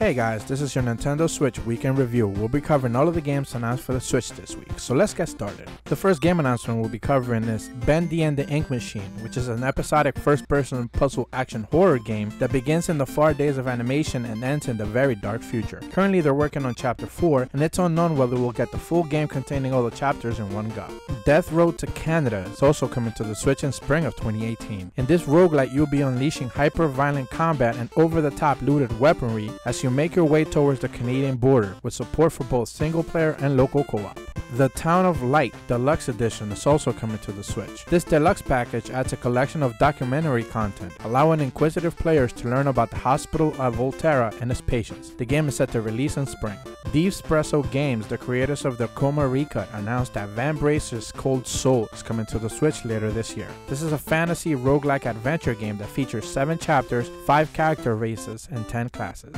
Hey guys, this is your Nintendo Switch Weekend Review. We'll be covering all of the games announced for the Switch this week, so let's get started. The first game announcement we'll be covering is Bendy and the Ink Machine, which is an episodic first-person puzzle action horror game that begins in the far days of animation and ends in the very dark future. Currently they're working on Chapter 4, and it's unknown whether we'll get the full game containing all the chapters in one go. Death Road to Canada is also coming to the Switch in spring of 2018. In this roguelite, you'll be unleashing hyper-violent combat and over-the-top looted weaponry as you make your way towards the Canadian border, with support for both single-player and local co-op. The Town of Light Deluxe Edition is also coming to the Switch. This deluxe package adds a collection of documentary content, allowing inquisitive players to learn about the hospital of Volterra and its patients. The game is set to release in spring. Deepspresso Games, the creators of the Coma Recut, announced that Vambrace's Cold Soul is coming to the Switch later this year. This is a fantasy roguelike adventure game that features 7 chapters, 5 character races, and 10 classes.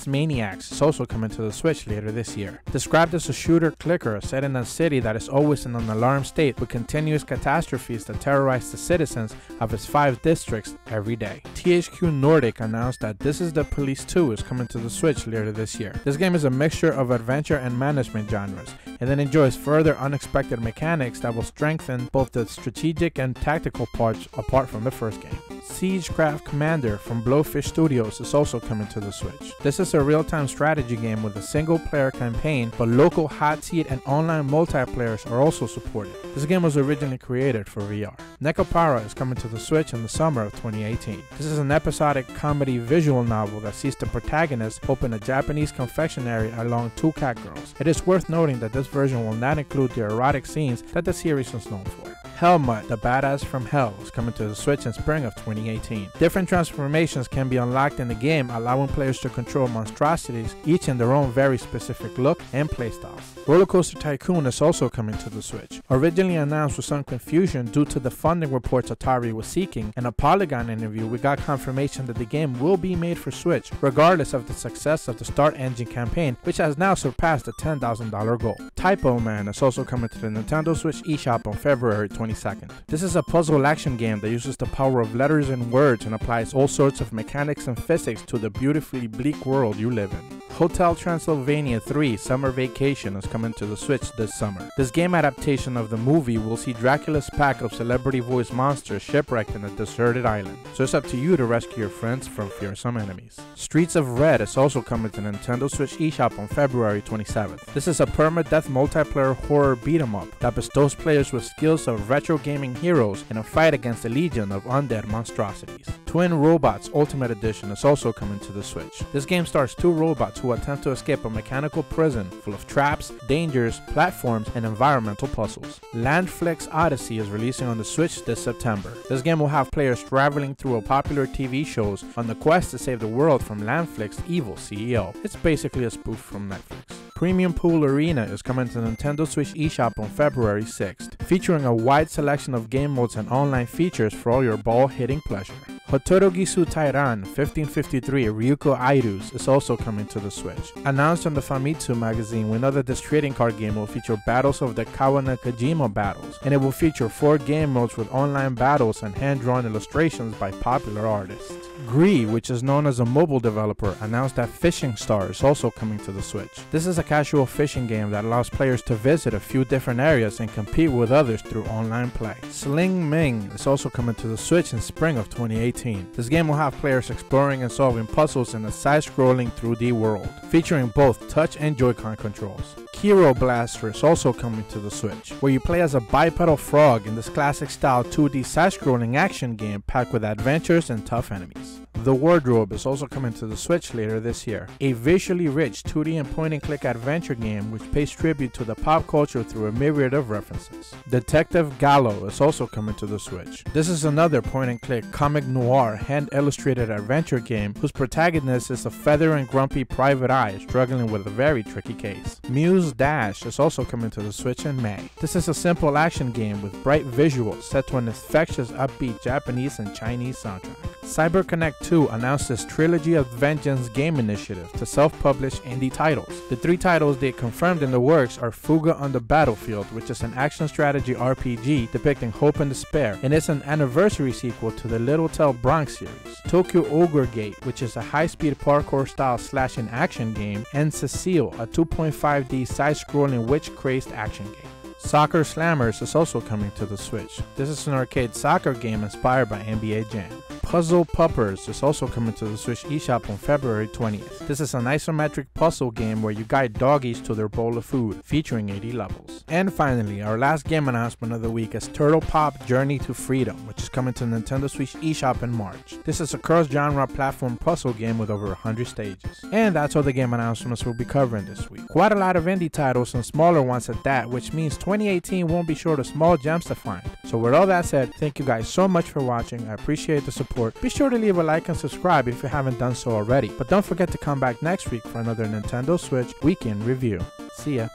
Maniacs is also coming to the Switch later this year. Described as a shooter clicker set in a city that is always in an alarm state with continuous catastrophes that terrorize the citizens of its 5 districts every day. THQ Nordic announced that This Is the Police 2 is coming to the Switch later this year. This game is a mixture of adventure and management genres, and then enjoys further unexpected mechanics that will strengthen both the strategic and tactical parts apart from the first game. Siegecraft Commander from Blowfish Studios is also coming to the Switch. This is a real-time strategy game with a single-player campaign, but local hot seat and online multiplayers are also supported. This game was originally created for VR. Nekopara is coming to the Switch in the summer of 2018. This is an episodic comedy visual novel that sees the protagonist open a Japanese confectionery along 2 cat girls. It is worth noting that this version will not include the erotic scenes that the series is known for. Helmut, the Badass from Hell, is coming to the Switch in spring of 2018. Different transformations can be unlocked in the game, allowing players to control monstrosities, each in their own very specific look and playstyles. Rollercoaster Tycoon is also coming to the Switch. Originally announced with some confusion due to the funding reports Atari was seeking, in a Polygon interview we got confirmation that the game will be made for Switch, regardless of the success of the Start Engine campaign, which has now surpassed the $10,000 goal. Typo Man is also coming to the Nintendo Switch eShop on February 22nd. This is a puzzle action game that uses the power of letters and words and applies all sorts of mechanics and physics to the beautifully bleak world you live in. Hotel Transylvania 3 Summer Vacation is coming to the Switch this summer. This game adaptation of the movie will see Dracula's pack of celebrity voice monsters shipwrecked in a deserted island, so it's up to you to rescue your friends from fearsome enemies. Streets of Red is also coming to Nintendo Switch eShop on February 27th. This is a permadeath multiplayer horror beat-em-up that bestows players with skills of retro gaming heroes in a fight against a legion of undead monstrosities. Twin Robots Ultimate Edition is also coming to the Switch. This game stars 2 robots who attempt to escape a mechanical prison full of traps, dangers, platforms, and environmental puzzles. Landflix Odyssey is releasing on the Switch this September. This game will have players traveling through popular TV shows on the quest to save the world from Landflix's evil CEO. It's basically a spoof from Netflix. Premium Pool Arena is coming to Nintendo Switch eShop on February 6th, featuring a wide selection of game modes and online features for all your ball-hitting pleasure. Hotorogisu Tyrann 1553 Ryuko Airus is also coming to the Switch. Announced on the Famitsu magazine, we know that this trading card game will feature battles of the Kawanakajima battles, and it will feature 4 game modes with online battles and hand-drawn illustrations by popular artists. Gree, which is known as a mobile developer, announced that Fishing Star is also coming to the Switch. This is a casual fishing game that allows players to visit a few different areas and compete with others through online play. Sling Ming is also coming to the Switch in spring of 2018. This game will have players exploring and solving puzzles in a side-scrolling 2D world, featuring both touch and Joy-Con controls. Kiro Blasters is also coming to the Switch, where you play as a bipedal frog in this classic-style 2D side-scrolling action game packed with adventures and tough enemies. The Wardrobe is also coming to the Switch later this year, a visually rich 2D and point-and-click adventure game which pays tribute to the pop culture through a myriad of references. Detective Gallo is also coming to the Switch. This is another point-and-click comic noir hand-illustrated adventure game whose protagonist is a feather and grumpy private eye struggling with a very tricky case. Muse Dash is also coming to the Switch in May. This is a simple action game with bright visuals set to an infectious, upbeat Japanese and Chinese soundtrack. CyberConnect2 CyberConnect2 announced its Trilogy of Vengeance game initiative to self-publish indie titles. The 3 titles they confirmed in the works are Fuga on the Battlefield, which is an action strategy RPG depicting hope and despair, and it's an anniversary sequel to the Little Tell Bronx series. Tokyo Ogre Gate, which is a high-speed parkour style slashing action game, and Cecile, a 2.5D side-scrolling witch-crazed action game. Soccer Slammers is also coming to the Switch. This is an arcade soccer game inspired by NBA Jam. Puzzle Puppers is also coming to the Switch eShop on February 20th. This is an isometric puzzle game where you guide doggies to their bowl of food, featuring 80 levels. And finally, our last game announcement of the week is Turtle Pop Journey to Freedom, which is coming to Nintendo Switch eShop in March. This is a cross-genre platform puzzle game with over 100 stages. And that's all the game announcements we'll be covering this week. Quite a lot of indie titles and smaller ones at that, which means 2018 won't be short of small gems to find. So with all that said, thank you guys so much for watching. I appreciate the support. Be sure to leave a like and subscribe if you haven't done so already. But don't forget to come back next week for another Nintendo Switch Weekend Review. See ya.